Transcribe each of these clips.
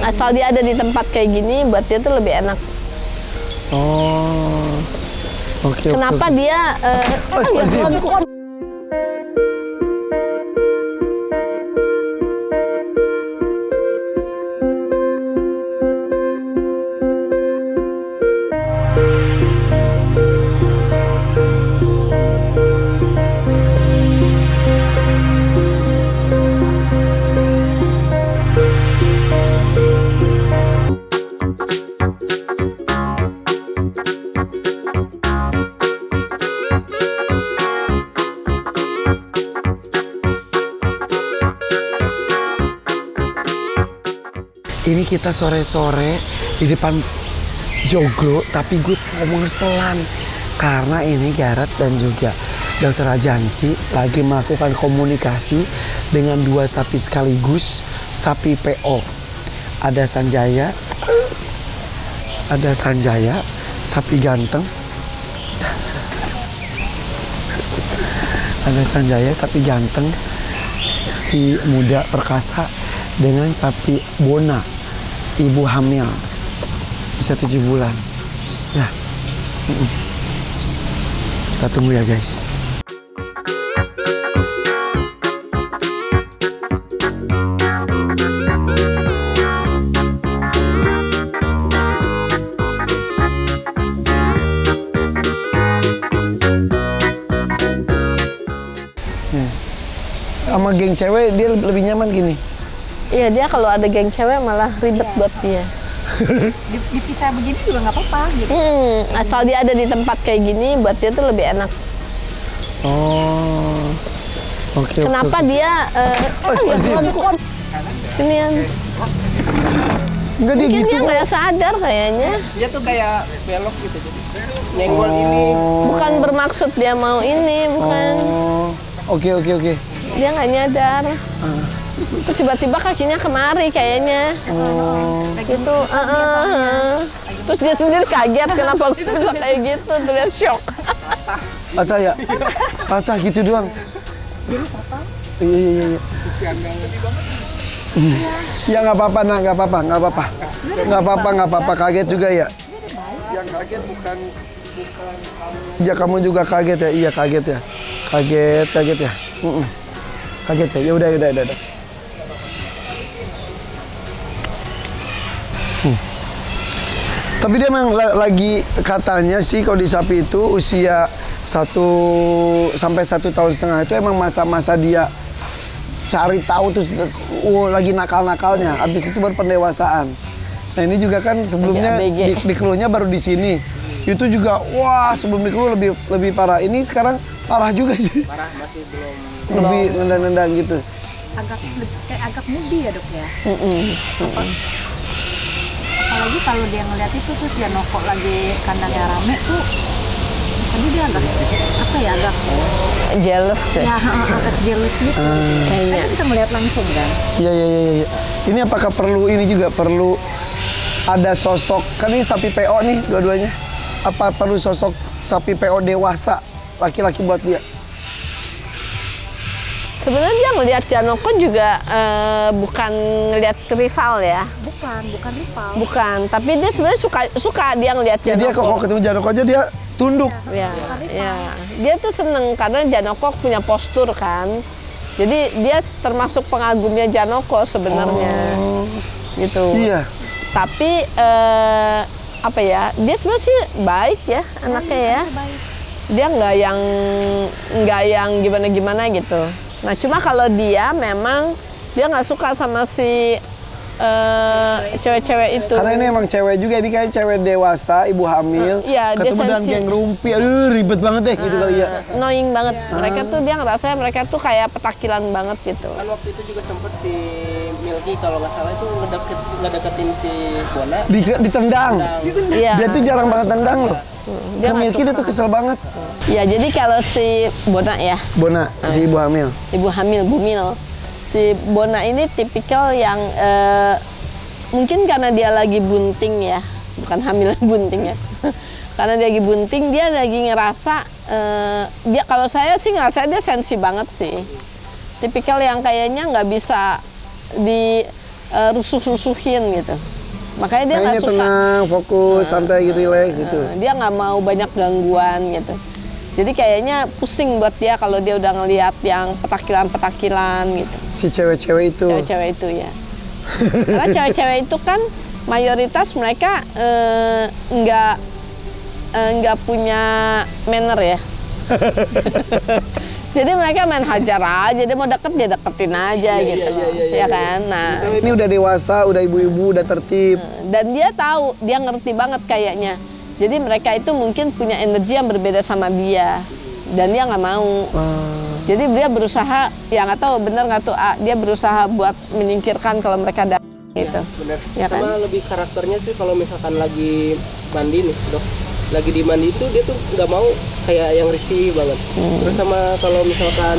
Asal dia ada di tempat kayak gini, buat dia tuh lebih enak. Oh, oke. Kenapa dia? Ini kita sore-sore di depan Joglo, tapi gue ngomong pelan karena ini Gareth dan juga Dr. Rajanti lagi melakukan komunikasi dengan dua sapi sekaligus, sapi PO. Ada Sanjaya, sapi ganteng. Ada Sanjaya, sapi ganteng, si muda perkasa dengan sapi Bona, ibu hamil, bisa 7 bulan. Nah, kita tunggu ya guys. Sama geng cewek dia lebih nyaman gini. Iya, dia kalau ada geng cewek malah ribet buat dia. Dipisah begini juga nggak apa-apa gitu. Asal dia ada di tempat kayak gini, buat dia tuh lebih enak. Oh, oke. Kenapa dia? Sinian. Enggak dia Mungkin gitu. dia nggak sadar kayaknya. Dia tuh kayak belok gitu, jadi nyenggol ini. Bukan bermaksud dia mau ini, bukan. Oh, oke. Dia nggak nyadar. Terus tiba-tiba kakinya kemari kayaknya. Gitu. Terus dia sendiri kaget kenapa bisa kayak gitu, terlihat shock. Patah ya? Patah gitu doang. Iya. Ya nggak apa-apa, nak, nggak apa-apa. Kaget juga ya. Yang kaget bukan. Ya kamu juga kaget ya? Iya kaget ya. Kaget ya. Kaget ya. Ya udah. Tapi dia memang lagi katanya sih kalau di sapi itu usia 1 sampai 1,5 tahun itu emang masa-masa dia cari tahu terus lagi nakal-nakalnya. Habis itu baru pendewasaan. Nah ini juga kan sebelumnya di keluhnya baru di sini. Itu juga wah sebelum di keluh lebih parah. Ini sekarang parah juga sih. Parah, masih belum. Lebih nendang-nendang gitu. Agak mudi ya dok ya. Apalagi kalau dia ngeliat itu terus dia nongkrong lagi kandangnya rame tuh, tadi dia agak Jealous ya. agak jealous gitu. Kayaknya bisa melihat langsung kan. Iya. Ini apakah perlu ada sosok, kan ini sapi PO nih dua-duanya. Apa perlu sosok sapi PO dewasa laki-laki buat dia? Sebenarnya dia ngelihat Janoko juga bukan ngelihat rival ya. Bukan rival. Bukan, tapi dia sebenarnya suka dia ngelihat Ya, dia kalau Janoko. ketemu Janoko aja dia tunduk. Ya. Dia tuh seneng karena Janoko punya postur kan. Jadi dia termasuk pengagumnya Janoko sebenarnya. Gitu. Iya. Tapi apa ya? Dia sebenarnya sih baik ya anaknya ya. Dia nggak yang gimana gitu. Nah cuma kalau dia memang dia nggak suka sama si cewek-cewek itu. Karena ini emang cewek juga, ini kayak cewek dewasa, ibu hamil, Iya, dia ketemu dengan geng rumpi, aduh ribet banget deh gitu kali ya. Annoying banget. Mereka tuh dia ngerasa mereka tuh kayak petakilan banget gitu. Kan waktu itu juga sempet si Milky kalau nggak salah itu ngedeketin si Bona. Ditendang. Iya. Dia tuh jarang banget tendang loh. Dia nggak Milky dia tuh kesel banget. Ya jadi kalau si Bona ya, Bona, si ibu hamil. ibu hamil Bumil, si Bona ini tipikal yang mungkin karena dia lagi bunting ya, bukan hamil bunting ya. Karena dia lagi bunting, dia lagi ngerasa dia, kalau saya sih ngerasa dia sensi banget sih. Tipikal yang kayaknya nggak bisa rusuh-rusuhin gitu. Makanya dia nggak Mainnya suka. tenang, fokus, santai, relax gitu. Dia nggak mau banyak gangguan gitu. Jadi kayaknya pusing buat dia kalau dia udah ngelihat yang petakilan-petakilan gitu. Si cewek-cewek itu. Cewek-cewek itu ya. Karena cewek-cewek itu kan mayoritas mereka nggak punya manner ya. Jadi mereka main hajar aja, dia mau deket dia deketin aja gitu loh. Ya kan? Nah, Ini udah dewasa, udah ibu-ibu, udah tertib. dan dia tahu, dia ngerti banget kayaknya. Jadi mereka itu mungkin punya energi yang berbeda sama dia, dan dia nggak mau. Jadi dia berusaha, ya nggak tahu bener nggak tuh, dia berusaha buat menyingkirkan kalau mereka datang gitu. Bener. Ya kan? Sama lebih karakternya sih kalau misalkan lagi mandi nih, Dok. Lagi di mandi itu dia tuh nggak mau kayak yang risih banget. Terus sama kalau misalkan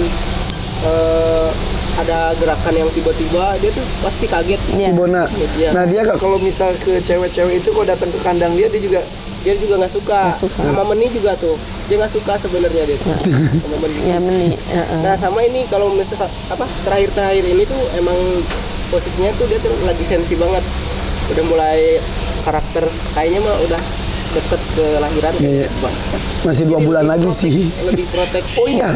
ada gerakan yang tiba-tiba dia tuh pasti kaget. Si Bona. Iya. Nah dia kalau misal ke cewek-cewek itu kalau datang ke kandang dia juga Dia juga nggak suka. Sama Meni juga tuh. Dia nggak suka sebenarnya dia tuh. Sama Meni. Ya meni. Nah sama ini kalau misalkan terakhir ini tuh emang posisinya tuh dia tuh lagi sensi banget. Udah mulai karakter kayaknya mah udah deket ke lahiran. Iya. Masih 2 bulan lagi sih. Lebih protek. Oh iya.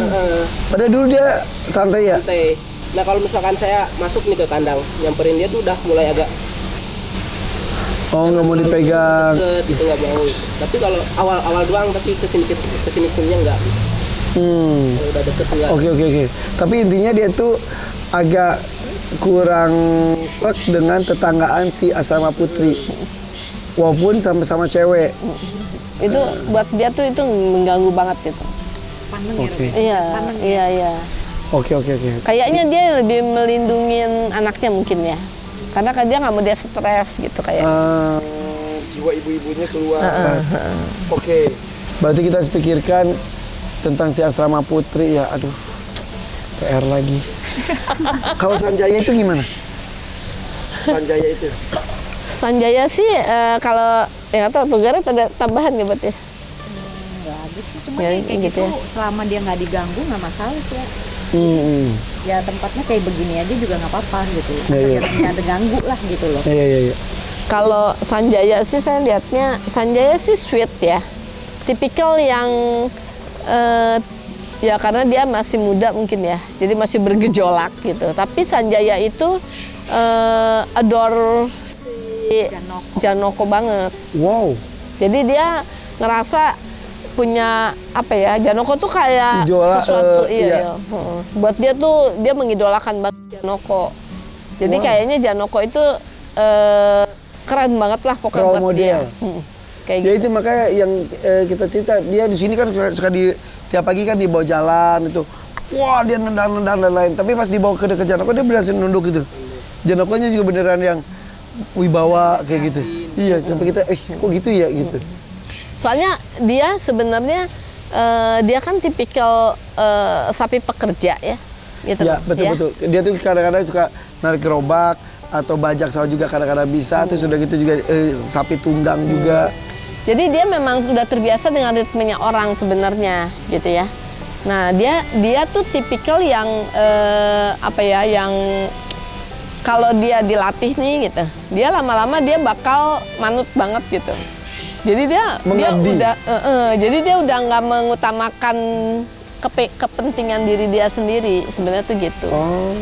Padahal dulu dia santai ya. Santai. Nah kalau misalkan saya masuk nih ke kandang, nyamperin dia tuh udah mulai agak Oh nggak mau dipegang. deket gitu, nggak mau. Tapi kalau awal doang, tapi kesini sininya enggak. Kalau udah deket enggak. Oke. Tapi intinya dia tuh agak kurang srek dengan tetanggaan si Asrama Putri. Walaupun sama-sama cewek. Itu buat dia tuh itu mengganggu banget gitu. Pandang Oke. Iya. Oke. Kayaknya dia lebih melindungin anaknya mungkin ya. Karena kan dia nggak mau dia stres gitu kayak. Jiwa ibu-ibunya keluar. Oke. Berarti kita harus pikirkan tentang si Asrama Putri ya. Aduh, PR lagi. Kalau Sanjaya itu gimana? Sanjaya itu? Sanjaya sih kalau ya tahu Tugara ada tambahan nggak buat ya? Nggak ada sih, cuma Ya, kayak gitu gitu, ya. selama dia nggak diganggu nggak masalah sih ya. Ya tempatnya kayak begini aja juga nggak apa-apa gitu. Iya. Nggak ada ganggu lah gitu loh. Iya. Kalau Sanjaya sih saya lihatnya Sanjaya sih sweet ya, tipikal yang ya karena dia masih muda mungkin ya, jadi masih bergejolak gitu. Tapi Sanjaya itu adore si Janoko banget. Wow. Jadi dia ngerasa punya apa ya, Janoko tuh kayak Idola, sesuatu iya. Buat dia tuh dia mengidolakan banget Janoko. Jadi kayaknya Janoko itu keren banget lah pokoknya Role buat dia. model. Kayak Ya gitu. itu makanya yang kita cerita, dia di sini kan suka tiap pagi kan dibawa jalan itu. Wah, dia nendang dan lain. Tapi pas dibawa ke dekat Janoko dia berhasil nunduk gitu. Janokonya juga beneran yang wibawa kayak gitu. Iya, sampai kita kok gitu ya gitu. Soalnya dia sebenarnya dia kan tipikal sapi pekerja ya. Gitu Ya, loh, betul. Dia tuh kadang-kadang suka narik gerobak atau bajak sawah juga kadang-kadang bisa. Terus udah gitu juga sapi tunggang juga. Jadi dia memang udah terbiasa dengan ritmenya orang sebenarnya gitu ya. Nah dia tuh tipikal yang apa ya, yang kalau dia dilatih nih gitu, dia lama-lama dia bakal manut banget gitu. Jadi Mengabdi. jadi dia udah nggak mengutamakan kepentingan diri dia sendiri sebenarnya tuh gitu. Oh.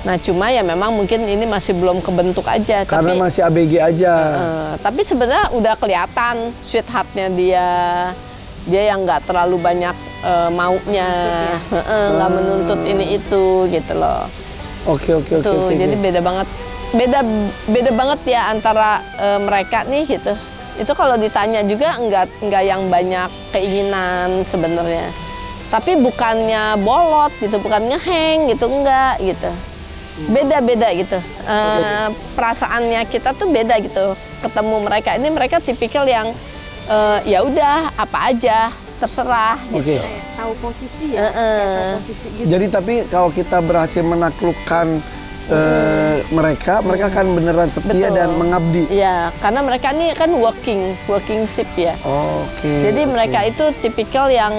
Nah cuma ya memang mungkin ini masih belum kebentuk aja. Karena tapi, masih ABG aja. tapi sebenarnya udah kelihatan sweetheartnya dia yang nggak terlalu banyak maunya, nggak menuntut ini itu gitu loh. Oke. Tuh, jadi beda banget ya antara mereka nih gitu. Itu kalau ditanya juga nggak yang banyak keinginan sebenarnya. Tapi bukannya bolot gitu, bukan ngeheng gitu, enggak gitu. Beda-beda gitu. Perasaannya kita tuh beda gitu. Ketemu mereka ini, mereka tipikal yang ya udah apa aja terserah gitu. Oke. Tahu posisi ya. Tahu posisi gitu. Jadi tapi kalau kita berhasil menaklukkan mereka akan beneran setia Betul. dan mengabdi. Iya, karena mereka ini kan working ship ya. Oke. Jadi oke. mereka itu tipikal yang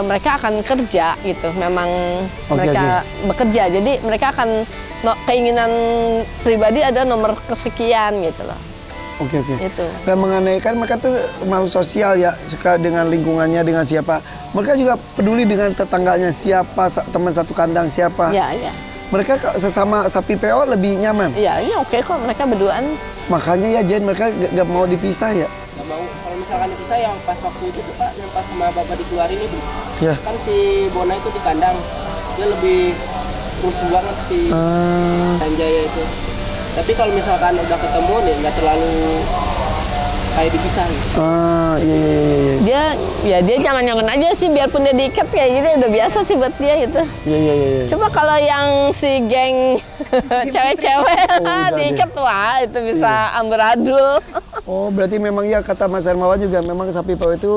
mereka akan kerja gitu. Memang Oke, mereka bekerja. Jadi mereka akan keinginan pribadi ada nomor kesekian gitu loh. Oke. Itu. Dan mengenai kan mereka tuh makhluk sosial ya, suka dengan lingkungannya, dengan siapa. Mereka juga peduli dengan tetangganya siapa, teman satu kandang siapa. Iya. Mereka sesama sapi PO lebih nyaman. Iya, ini oke kok mereka berduaan. Makanya ya Jen, mereka gak mau dipisah ya. Nggak mau, kalau misalkan dipisah yang pas waktu itu tuh Pak, yang pas sama Bapak dikeluarin itu. Ya. Kan si Bona itu di kandang, dia lebih rusuh banget si Sanjaya itu. Tapi kalau misalkan udah ketemu nih, nggak terlalu kayak dipisah gitu. Iya. Dia nyaman-nyaman aja sih, biarpun dia diikat kayak gitu udah biasa sih buat dia gitu. Iya. Coba kalau yang si geng cewek-cewek udah diikat, wah itu bisa amburadul. Oh, berarti memang ya kata Mas Hermawan juga memang sapi PO itu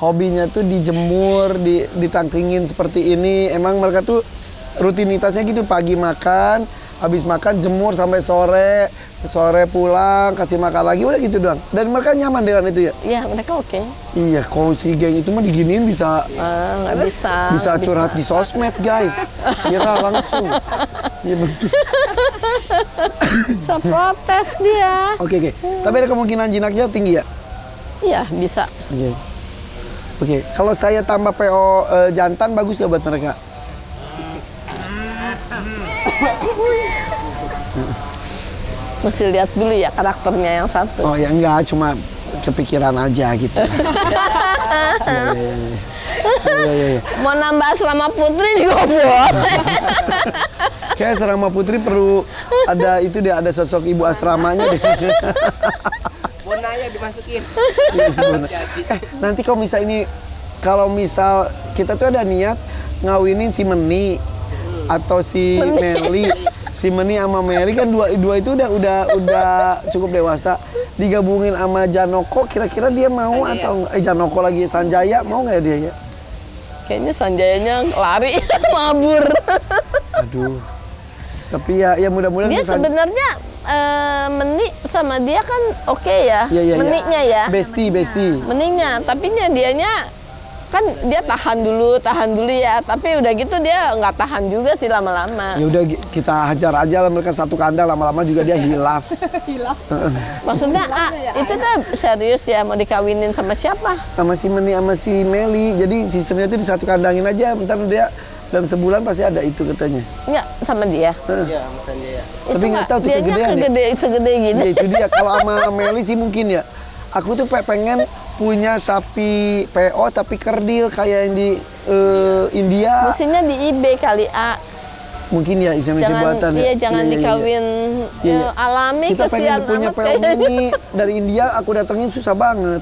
hobinya tuh dijemur, ditangkringin seperti ini. Emang mereka tuh rutinitasnya gitu, pagi makan, habis makan jemur sampai sore pulang, kasih makan lagi, udah gitu doang. Dan mereka nyaman dengan itu ya? Iya, mereka oke. Iya, kalau si geng itu mah diginiin bisa Nggak bisa. bisa nggak curhat di sosmed, guys. Kira langsung. Iya, Bisa protes dia. Oke. Tapi ada kemungkinan jinaknya tinggi ya? Iya, bisa. Oke. Kalau saya tambah PO jantan bagus nggak buat mereka? Mesti lihat dulu ya karakternya yang satu. Oh ya enggak, cuma kepikiran aja gitu. Iya. Mau nambah asrama putri juga boleh. Kayak asrama putri perlu ada itu dia, ada sosok ibu asramanya deh. Bonanya dimasukin. Iya, sebenarnya. Nanti kalau misal kita tuh ada niat ngawinin si Meni atau si Meli. Si Meni sama Meli kan dua itu udah cukup dewasa. Digabungin sama Janoko, kira-kira dia mau Sanjaya. atau enggak? Janoko lagi Sanjaya mau nggak ya dia ya? Kayaknya Sanjayanya lari, mabur. Aduh. Tapi ya mudah-mudahan Dia sebenarnya Meni sama dia kan oke ya. Iya. Meniknya ya. Bestie. Meningnya, tapi dianya kan dia tahan dulu ya. Tapi udah gitu dia nggak tahan juga sih lama-lama. Ya udah kita hajar aja lah mereka satu kandang, lama-lama juga dia hilaf. Maksudnya itu tuh serius ya mau dikawinin sama siapa? Sama si Meni sama si Meli. Jadi sistemnya itu di satu kandangin aja, bentar dia dalam sebulan pasti ada itu katanya. Enggak, sama dia. Iya, Mas Sanjaya. Tapi nggak tahu tuh dianya kegedean ya. segede gini. Ya itu dia, kalau sama Meli sih mungkin ya. Aku tuh pengen punya sapi PO tapi kerdil kayak yang di India. Mestinya di eBay kali Mungkin ya Indonesia buatan ya. Iya, jangan dikawin Iya. alami, Kita pengen kesian punya amat PO kayaknya. mini dari India, aku datengin susah banget.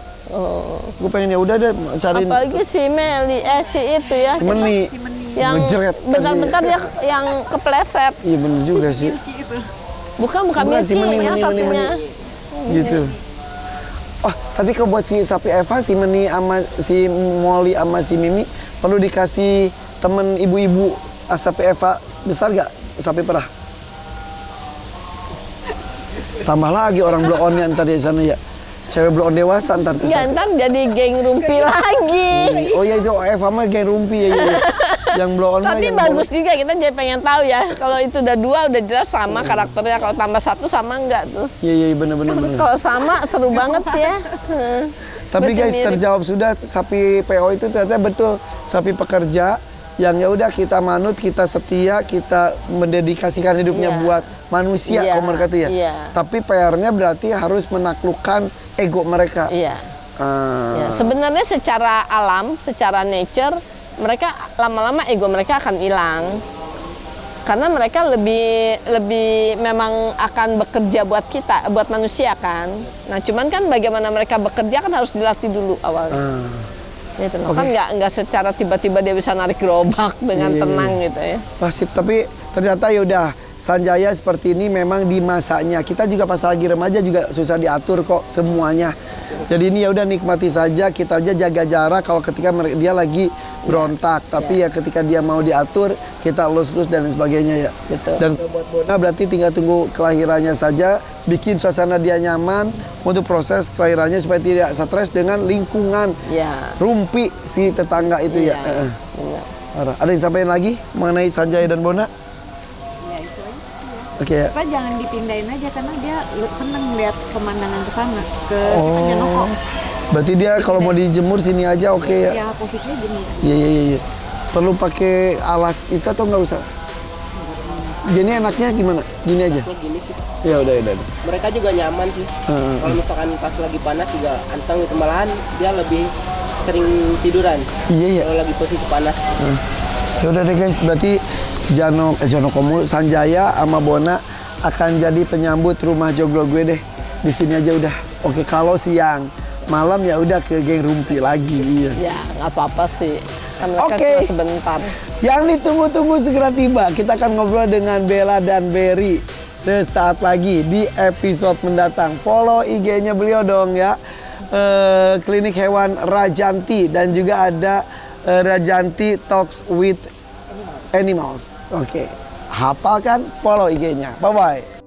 Gue pengen ya udah deh cariin Apalagi si Meli, si itu ya. si Meni. Yang Ngejret bentar-bentar tadi. dia yang kepleset. Iya bener juga sih. Bukan Bukan, si Milky, Meni, yang Meni, satunya. Gitu. Oh, tapi kalau buat si sapi Eva, si Meni sama si Molly sama si Mimi perlu dikasih temen ibu-ibu sapi Eva besar gak? Sapi perah. Tambah lagi orang blow on-nya ntar di sana ya. Cewek blow on dewasa ntar tuh. Ya ntar jadi geng rumpi lagi. Oh ya itu Eva mah geng rumpi ya. Yang blow on mah Tapi yang bagus juga, kita jadi pengen tahu ya. Kalau itu udah dua udah jelas sama karakternya. Kalau tambah satu sama enggak tuh. Iya bener. Kalau sama seru banget ya. Tapi Betul, guys mirip. terjawab sudah, sapi PO itu ternyata betul sapi pekerja yang ya udah kita manut, kita setia, kita mendedikasikan hidupnya Iya. buat manusia Iya, kalau mereka tuh ya. iya. Tapi PR-nya berarti harus menaklukkan ego mereka. Iya. Ah, Ya, sebenarnya secara alam, secara nature, mereka lama-lama ego mereka akan hilang. Karena mereka lebih memang akan bekerja buat kita, buat manusia kan. Nah, cuman kan bagaimana mereka bekerja kan harus dilatih dulu awalnya. Gitu loh. Kan nggak secara tiba-tiba dia bisa narik gerobak dengan Iya. tenang gitu ya. Pasif, tapi ternyata ya udah Sanjaya seperti ini memang di masanya. Kita juga pas lagi remaja juga susah diatur kok semuanya. Jadi ini ya udah nikmati saja, kita aja jaga jarak kalau ketika dia lagi berontak. Tapi ya ketika dia mau diatur, kita elus-elus dan lain sebagainya ya. Betul. Dan buat Bona berarti tinggal tunggu kelahirannya saja, bikin suasana dia nyaman untuk proses kelahirannya supaya tidak stres dengan lingkungan Ya. rumpi si tetangga itu ya. Iya, benar. Parah. Ada yang sampaikan lagi mengenai Sanjaya dan Bona? Ya itu aja sih ya. Oke ya. Apa jangan dipindahin aja karena dia seneng lihat pemandangan ke sana ke siapa Janoko. Berarti dia kalau mau dijemur sini aja oke ya. Ya posisinya gini. Iya iya iya. Perlu pakai alas itu atau nggak usah? Jadi enaknya gimana? Gini aja. Kayak gini sih. Ya udah udah. Mereka juga nyaman sih. Kalau misalkan pas lagi panas juga anteng gitu, malahan dia lebih sering tiduran Iya iya. kalau lagi posisi panas. Ya udah deh guys, berarti Janokomu Sanjaya sama Bona akan jadi penyambut rumah joglo gue deh. Di sini aja udah. Oke, kalau siang, malam ya udah ke geng rumpi lagi. Iya. Ya, nggak apa-apa sih. Kan mereka Oke. cuma sebentar. Yang ditunggu-tunggu segera tiba. Kita akan ngobrol dengan Bella dan Berry sesaat lagi di episode mendatang. Follow IG-nya beliau dong ya. Klinik Hewan Rajanti dan juga ada Rajanti Talks with Animals. Oke. Hafalkan, follow IG-nya. Bye-bye.